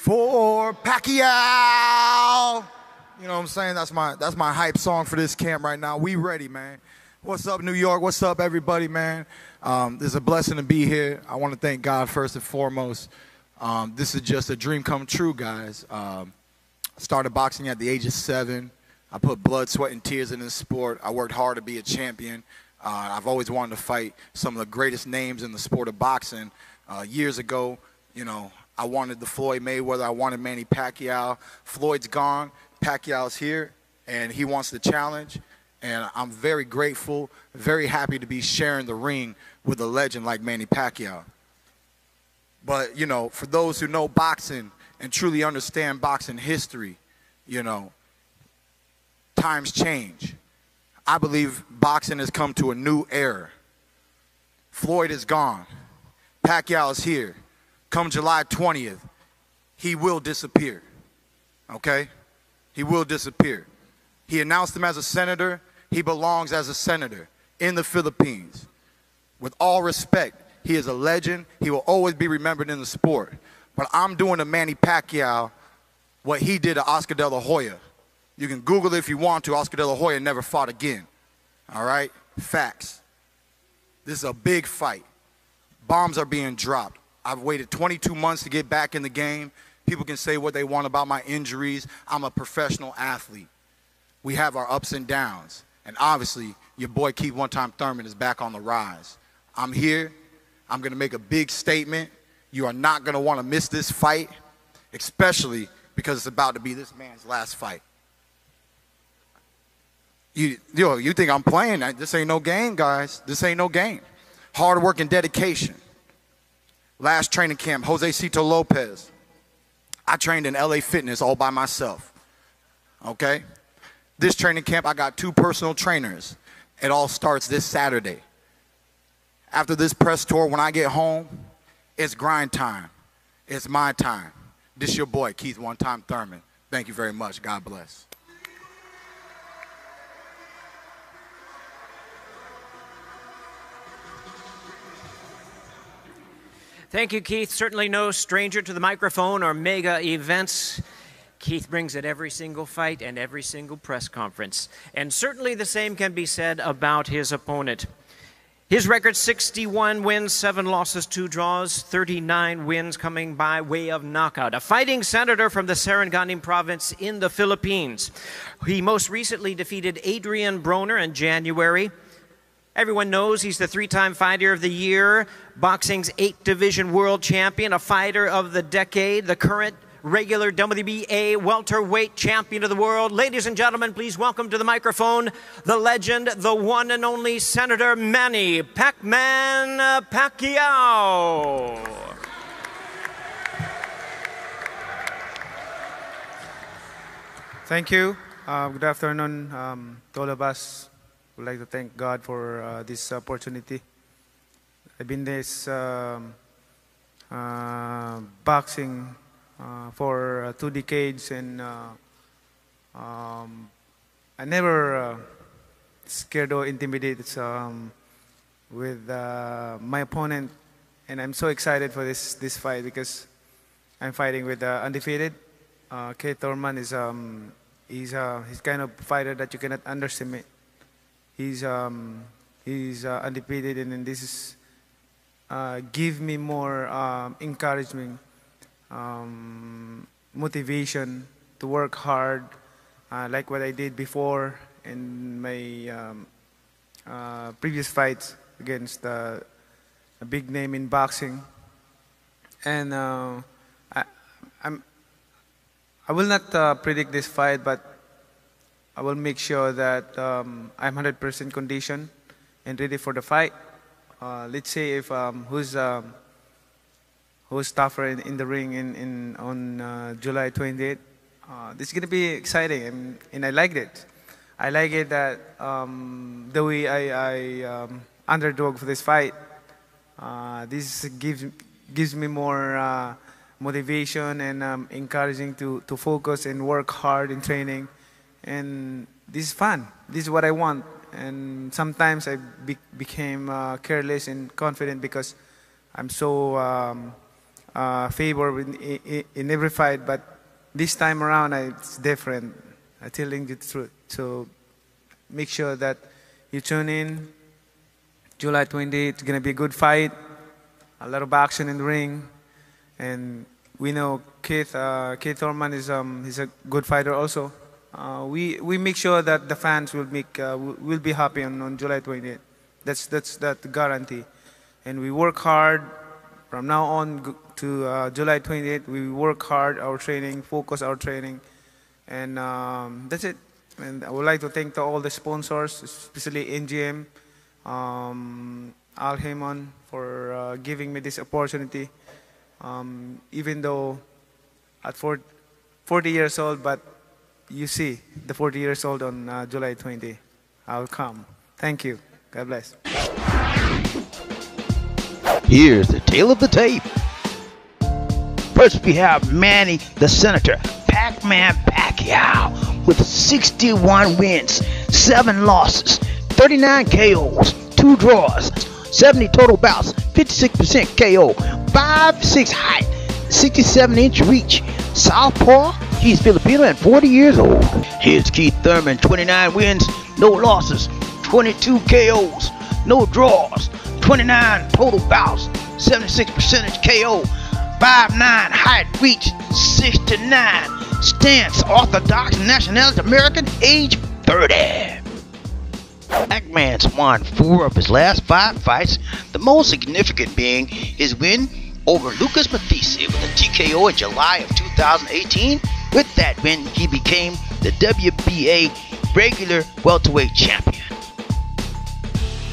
for Pacquiao. You know what I'm saying? That's my hype song for this camp right now. We ready, man. What's up, New York? What's up, everybody, man? It's a blessing to be here. I want to thank God first and foremost. This is just a dream come true, guys. I started boxing at the age of 7. I put blood, sweat, and tears in this sport. I worked hard to be a champion. I've always wanted to fight some of the greatest names in the sport of boxing. Years ago, you know, I wanted the Floyd Mayweather. I wanted Manny Pacquiao. Floyd's gone. Pacquiao's here, and he wants the challenge. And I'm very grateful, very happy to be sharing the ring with a legend like Manny Pacquiao. But, you know, for those who know boxing and truly understand boxing history, you know, times change. I believe boxing has come to a new era. Floyd is gone. Pacquiao is here. Come July 20th, he will disappear, okay? He will disappear. He announced him as a senator. He belongs as a senator in the Philippines. With all respect, he is a legend. He will always be remembered in the sport. But I'm doing to Manny Pacquiao what he did to Oscar De La Hoya. You can Google it if you want to. Oscar De La Hoya never fought again. All right? Facts. This is a big fight. Bombs are being dropped. I've waited 22 months to get back in the game. People can say what they want about my injuries. I'm a professional athlete. We have our ups and downs. And obviously, your boy Keith One-Time Thurman is back on the rise. I'm here. I'm going to make a big statement. You are not going to want to miss this fight, especially because it's about to be this man's last fight. You think I'm playing? This ain't no game, guys. This ain't no game. Hard work and dedication. Last training camp, Jose Cito Lopez. I trained in LA Fitness all by myself. Okay? This training camp, I got 2 personal trainers. It all starts this Saturday. After this press tour, when I get home, it's grind time. It's my time. This your boy, Keith One-Time Thurman. Thank you very much. God bless. Thank you, Keith. Certainly no stranger to the microphone or mega events. Keith brings it every single fight and every single press conference. And certainly the same can be said about his opponent. His record, 61 wins, 7 losses, 2 draws, 39 wins coming by way of knockout. A fighting senator from the Sarangani province in the Philippines. He most recently defeated Adrian Broner in January. Everyone knows he's the 3-time Fighter of the Year, boxing's 8-division world champion, a fighter of the decade, the current regular WBA welterweight champion of the world. Ladies and gentlemen, please welcome to the microphone the legend, the one and only Senator Manny Pac-Man Pacquiao. Thank you. Good afternoon to all of us. Would like to thank God for this opportunity. I've been this boxing for 2 decades, and I never scared or intimidated with my opponent, and I'm so excited for this fight because I'm fighting with undefeated. Thurman is he's kind of fighter that you cannot underestimate. He's undefeated, and this is give me more encouragement, motivation to work hard, like what I did before in my previous fights against a big name in boxing. And I will not predict this fight, but I will make sure that I'm 100% conditioned and ready for the fight. Let's say if who's tougher in the ring on July 28th. This is gonna be exciting, and I like it. I like it that the way I underdog for this fight. This gives me more motivation and encouraging to focus and work hard in training. And this is fun. This is what I want. And sometimes I became careless and confident because I'm so favor in every fight, but this time around it's different. I'm telling you the truth. So make sure that you tune in. July 28th, it's gonna be a good fight. A lot of action in the ring, and we know Keith Thurman is he's a good fighter also. We make sure that the fans will be happy on July 28th. That's that guarantee, and we work hard from now on to July 28th. We work hard our training, focus our training, and that's it. And I would like to thank all the sponsors, especially NGM, Al Heyman, for giving me this opportunity. Even though at 40 years old, but you see the 40 years old on July 20. I'll come. Thank you. God bless. Here's the tale of the tape. First we have Manny the Senator, Pac-Man Pacquiao, with 61 wins, 7 losses, 39 KOs, 2 draws, 70 total bouts, 56% KO, 5'6" height, 67-inch reach, southpaw. He's Filipino and 40 years old. Here's Keith Thurman, 29 wins, no losses, 22 KOs, no draws, 29 total bouts, 76% KO, 5'9" height, reach, 6'9", stance, orthodox, nationality American, age 30. Pac-Man's won 4 of his last 5 fights, the most significant being his win over Lucas Matisse with a TKO in July of 2018. With that win, he became the WBA regular welterweight champion.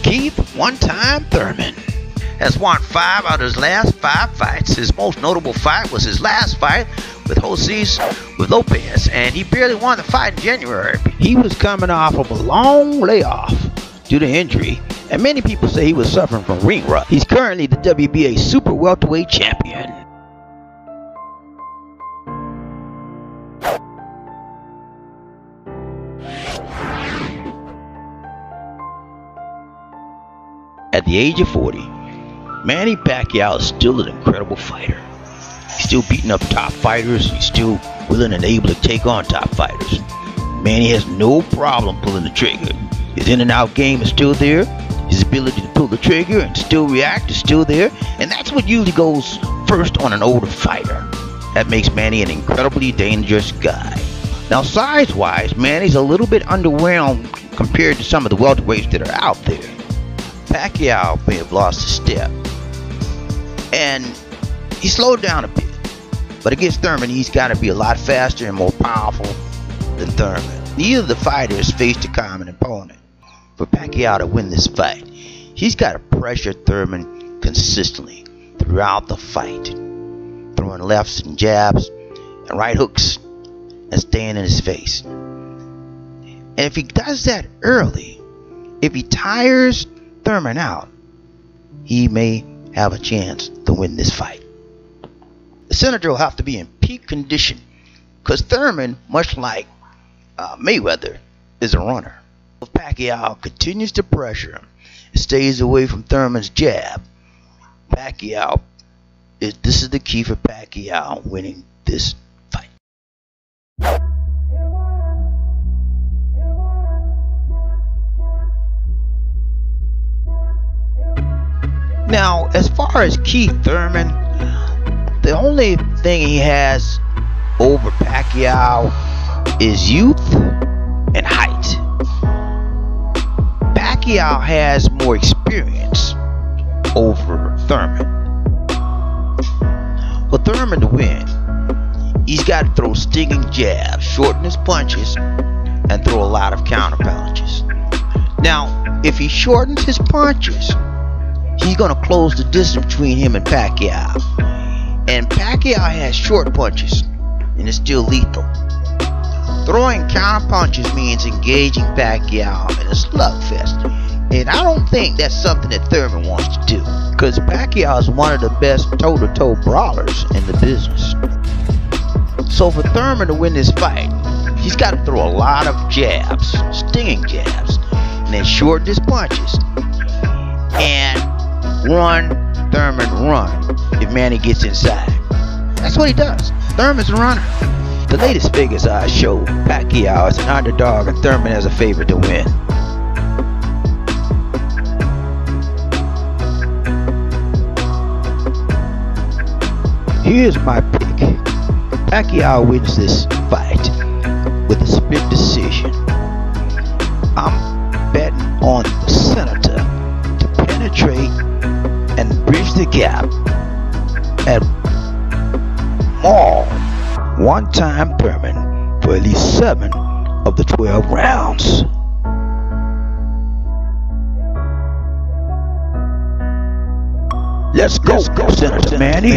Keith "One-Time" Thurman has won 5 out of his last 5 fights. His most notable fight was his last fight with Lopez, and he barely won the fight in January. He was coming off of a long layoff due to injury, and many people say he was suffering from ring rust. He's currently the WBA super welterweight champion. At the age of 40, Manny Pacquiao is still an incredible fighter. He's still beating up top fighters. He's still willing and able to take on top fighters. Manny has no problem pulling the trigger. His in and out game is still there. His ability to pull the trigger and still react is still there. And that's what usually goes first on an older fighter. That makes Manny an incredibly dangerous guy. Now, size-wise, Manny's a little bit underwhelmed compared to some of the welterweights that are out there. Pacquiao may have lost a step, and he slowed down a bit. But against Thurman, he's got to be a lot faster and more powerful than Thurman. Neither of the fighters faced a common opponent. For Pacquiao to win this fight, he's got to pressure Thurman consistently throughout the fight, throwing lefts and jabs and right hooks and staying in his face. And if he does that early, if he tires Thurman out, he may have a chance to win this fight. The Senator will have to be in peak condition, because Thurman, much like Mayweather, is a runner. If Pacquiao continues to pressure him and stays away from Thurman's jab, this is the key for Pacquiao winning this fight. Now, as far as Keith Thurman, the only thing he has over Pacquiao is youth and height. Pacquiao has more experience over Thurman. For Thurman to win, he's got to throw stinging jabs, shorten his punches, and throw a lot of counter punches. Now, if he shortens his punches, he's going to close the distance between him and Pacquiao. And Pacquiao has short punches, and it's still lethal. Throwing counter punches means engaging Pacquiao in a slugfest. And I don't think that's something that Thurman wants to do, because Pacquiao is one of the best toe-to-toe brawlers in the business. So for Thurman to win this fight, he's got to throw a lot of jabs, stinging jabs, and then shorten his punches. And run, Thurman, run if Manny gets inside. That's what he does. Thurman's a runner. The latest figures odds show Pacquiao as an underdog and Thurman as a favorite to win. Here's my pick. Pacquiao wins this fight with a split decision. I'm betting on the senator to penetrate and bridge the gap and maul one-time Thurman for at least 7 of the 12 rounds. Let's go, Senator Manny.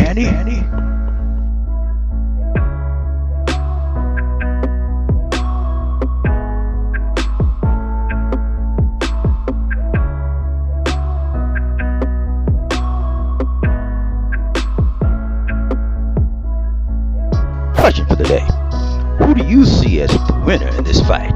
Question for the day. Who do you see as the winner in this fight?